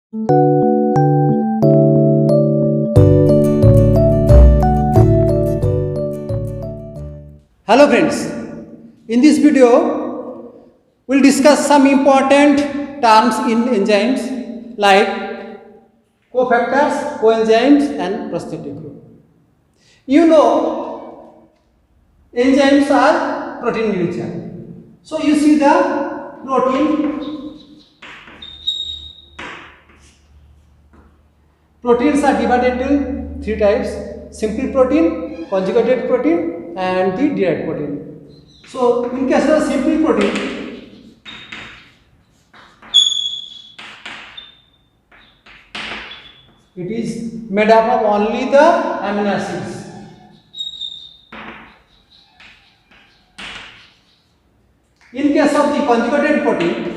Hello friends, in this video we'll discuss some important terms in enzymes like cofactors, coenzymes and prosthetic group. You know enzymes are protein in nature. So you see the proteins are divided into three types: simple protein, conjugated protein and the derived protein. So in case of simple protein, it is made up of only the amino acids. In case of the conjugated protein,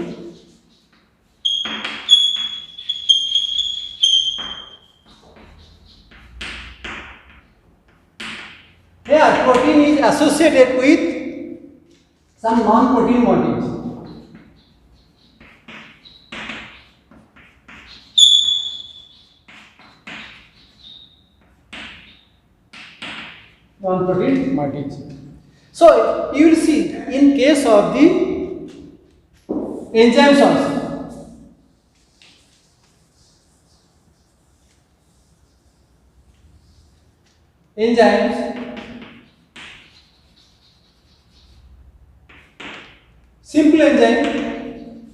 here protein is associated with some non-protein moieties. Non-protein moieties. So you will see in case of the enzymes also. Enzymes, simple enzyme,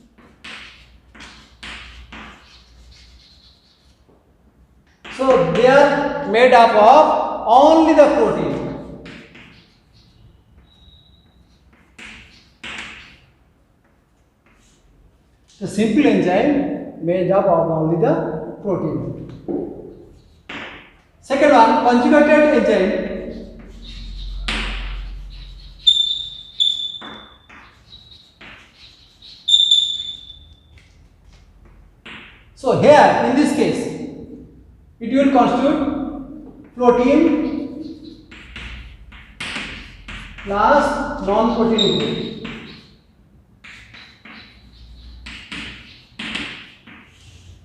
so they are made up of only the protein. The simple enzyme made up of only the protein. Second one, conjugated enzyme. So here in this case, it will constitute protein plus non-protein group.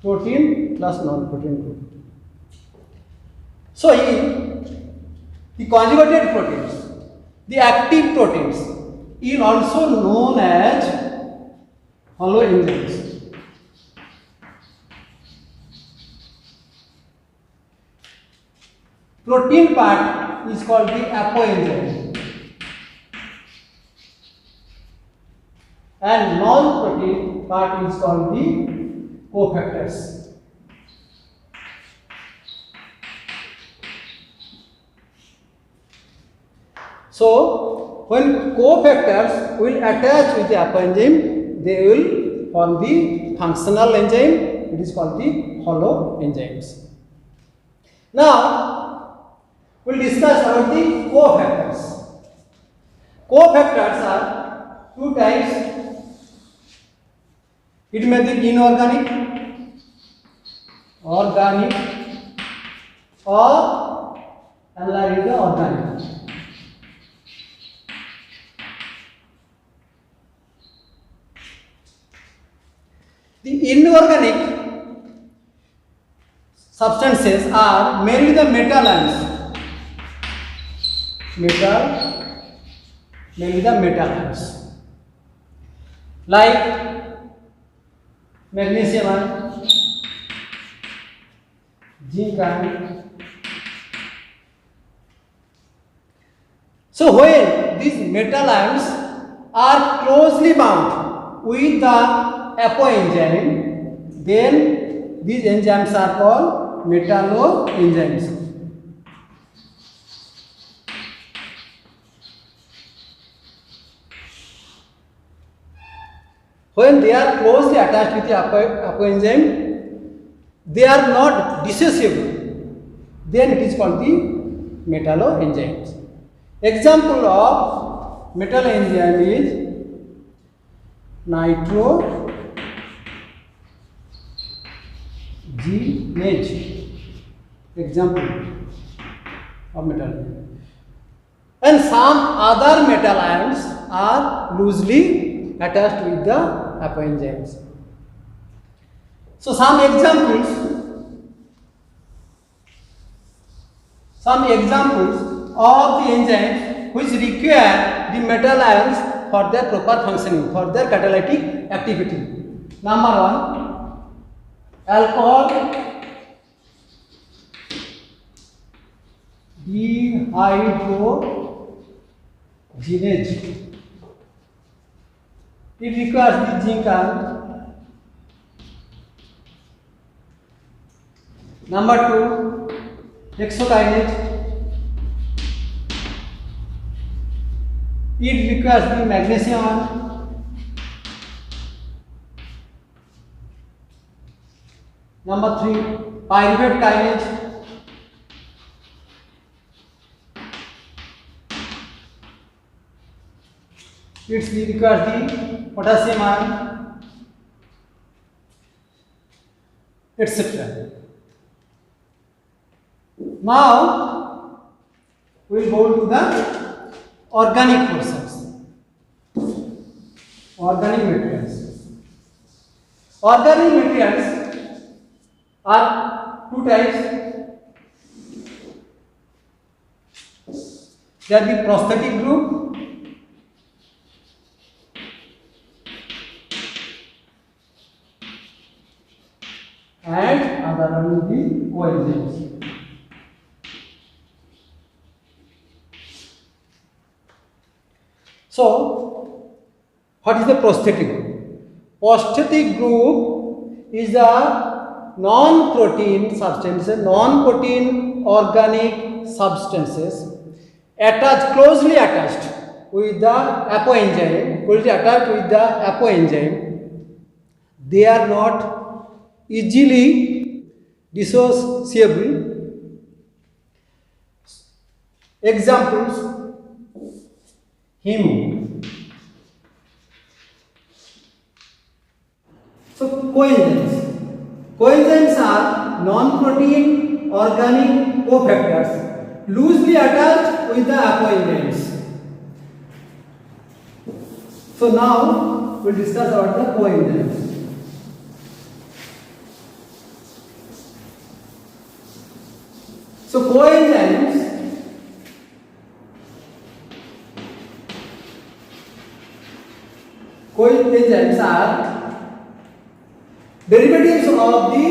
Protein plus non-protein group. So in the conjugated proteins, the active proteins is also known as holoenzymes. Protein part is called the apoenzyme and non-protein part is called the cofactors. So when cofactors will attach with the apoenzyme, they will form the functional enzyme. It is called the holoenzymes. Now we'll discuss about the cofactors. Cofactors are two types. It may be inorganic, organic, or another is the organic. The inorganic substances are mainly the metal ions. Mainly the metal ions. Like magnesium ion, zinc ion. So when these metal ions are closely bound with the apoenzyme, then these enzymes are called metalloenzymes. When they are closely attached with the apoenzyme, they are not dissociable. Then it is called the metalloenzymes. Example of metalloenzyme is nitrogenase. Example of metalloenzyme. And some other metal ions are loosely attached with the apoenzymes. So some examples of the enzymes which require the metal ions for their proper functioning, for their catalytic activity. Number 1, alcohol dehydrogenase. It requires the zinc ion. Number 2, hexokinase. It requires the magnesium ion. Number 3, pyruvate kinase. It requires the potassium ion, etc. Now we will go to the organic portions. Organic materials. Organic materials are two types. They are the prosthetic group and other are the coenzymes. So, what is the prosthetic group? Prosthetic group is a non-protein substances, non-protein organic substances closely attached with the apoenzyme. They are not easily dissociable. Examples: heme. So coenzymes. Coenzymes are non-protein organic cofactors loosely attached with the apoenzymes. So now we'll discuss about the coenzymes. So coenzymes are derivatives of the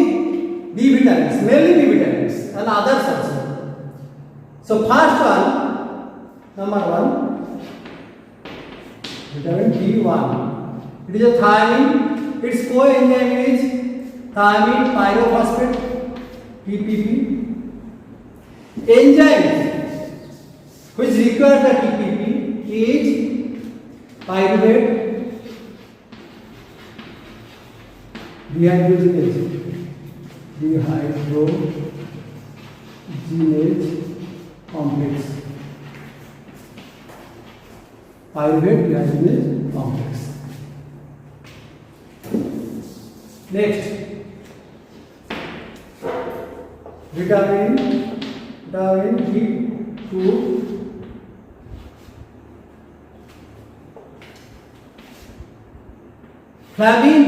B vitamins, mainly B vitamins and others also. So first one, number 1, vitamin B1. It is a thiamine. Its coenzyme is thiamine pyrophosphate (TPP). Enzyme which requires the TPP is pyruvate dehydrogenase complex. Pyruvate dehydrogenase complex. Next, vitamin B2. Flavin,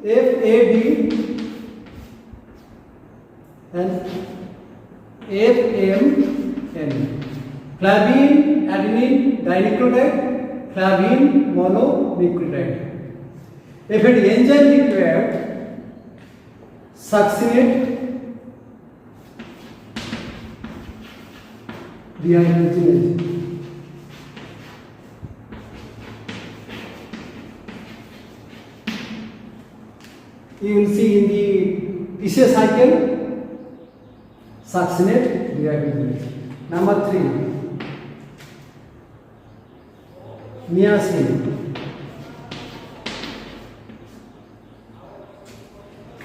FAD and FMN. Flavin adenine dinucleotide, flavin mononucleotide. FAD enzyme required succinate dehydrogenase. You will see in the PCA cycle succinate dehydrogenase. Number 3, niacin.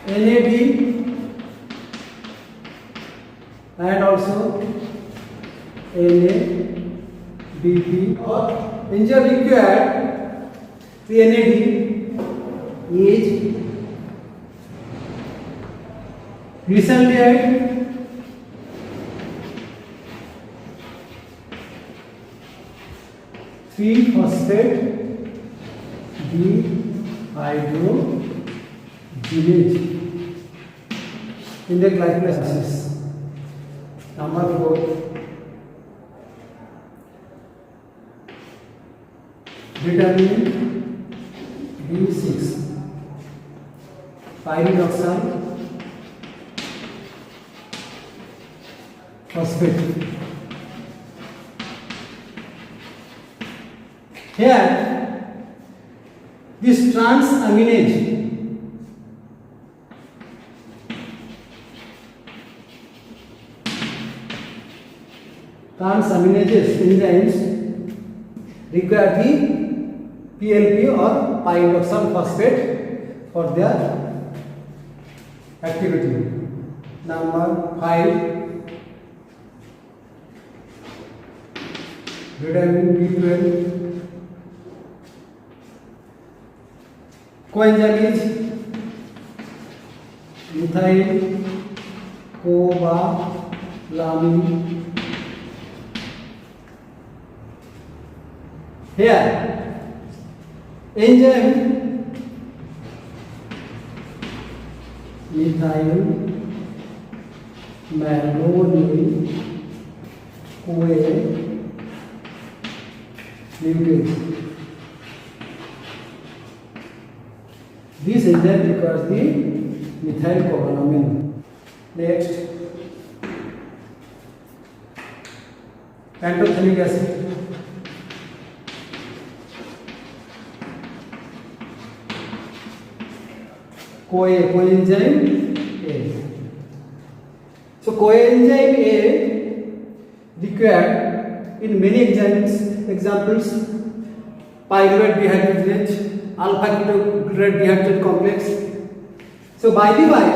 NAD and also NADP or enzyme required the NAD is glyceraldehyde, 3-phosphate dehydrogenase. in the glycolysis. Number 4, vitamin B6, pyridoxal phosphate. Here, this transaminase enzymes require the PLP or pyridoxal phosphate for their activity. Number 5, vitamin B12, coenzyme is methyl cobalamin. Here, enzyme methyl malonyl CoA nuclease. This enzyme requires the methyl cobalamin. Next, pantothenic acid. Coenzyme A. So coenzyme A required in many examples, pyruvate dehydrogenase, alpha ketoglutarate dehydrogenase complex. So by the way,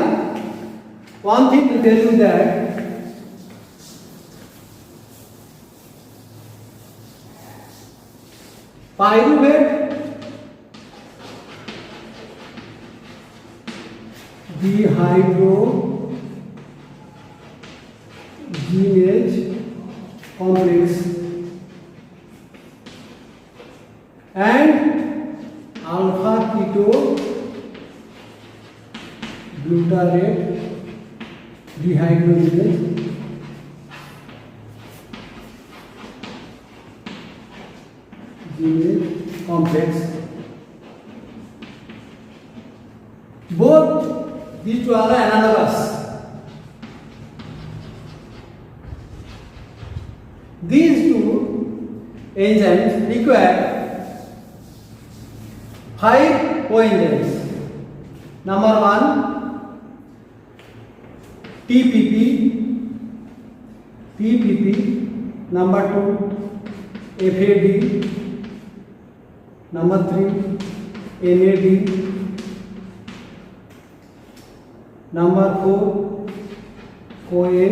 one thing to tell you that pyruvate dehydrogenase complex and alpha ketoglutarate dehydrogenase complex. Both these two are analogous. These two enzymes require 5 coenzymes. Number 1, TPP. Number 2, FAD. Number 3, NAD. Number 4, CoA.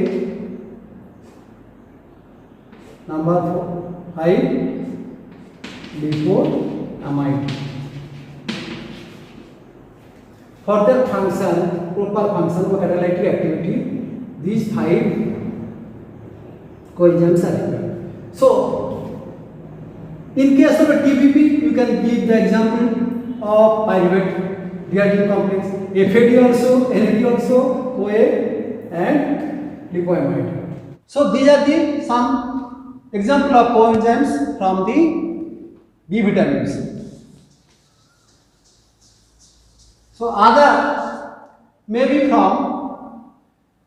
Number 5, lipoamide. For their function, proper function or catalytic activity, these 5 coenzymes are required. So, in case of a TPP, you can give the example of pyruvate dehydrogenase complex, FAD also, NAD also, CoA and lipoamide. So these are the some example of coenzymes from the B vitamins. So other may be from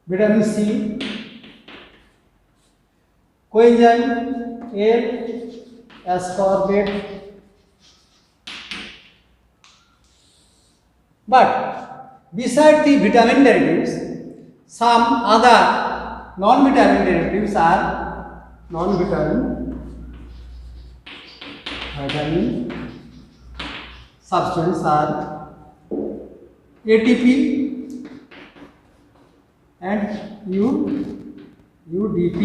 vitamin C, coenzyme L-ascorbate. But beside the vitamin derivatives, some other non-vitamin derivatives are vitamin substance are ATP and UDP,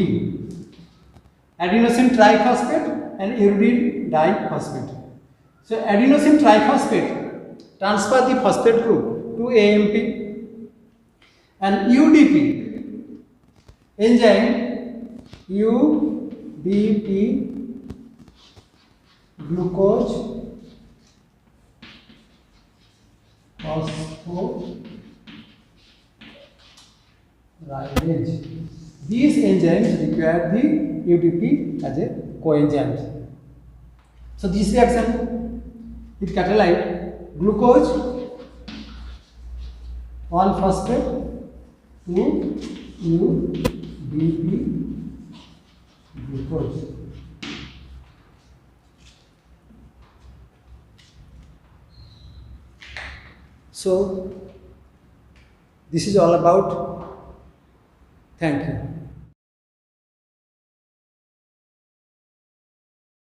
adenosine triphosphate and uridine diphosphate. So adenosine triphosphate transfer the phosphate group to AMP, and UDP enzyme UDP glucose ribase. These enzymes require the UDP as a coenzymes. So this reaction it catalyze glucose 1-phosphate to UDP glucose. So this is all about. Thank you.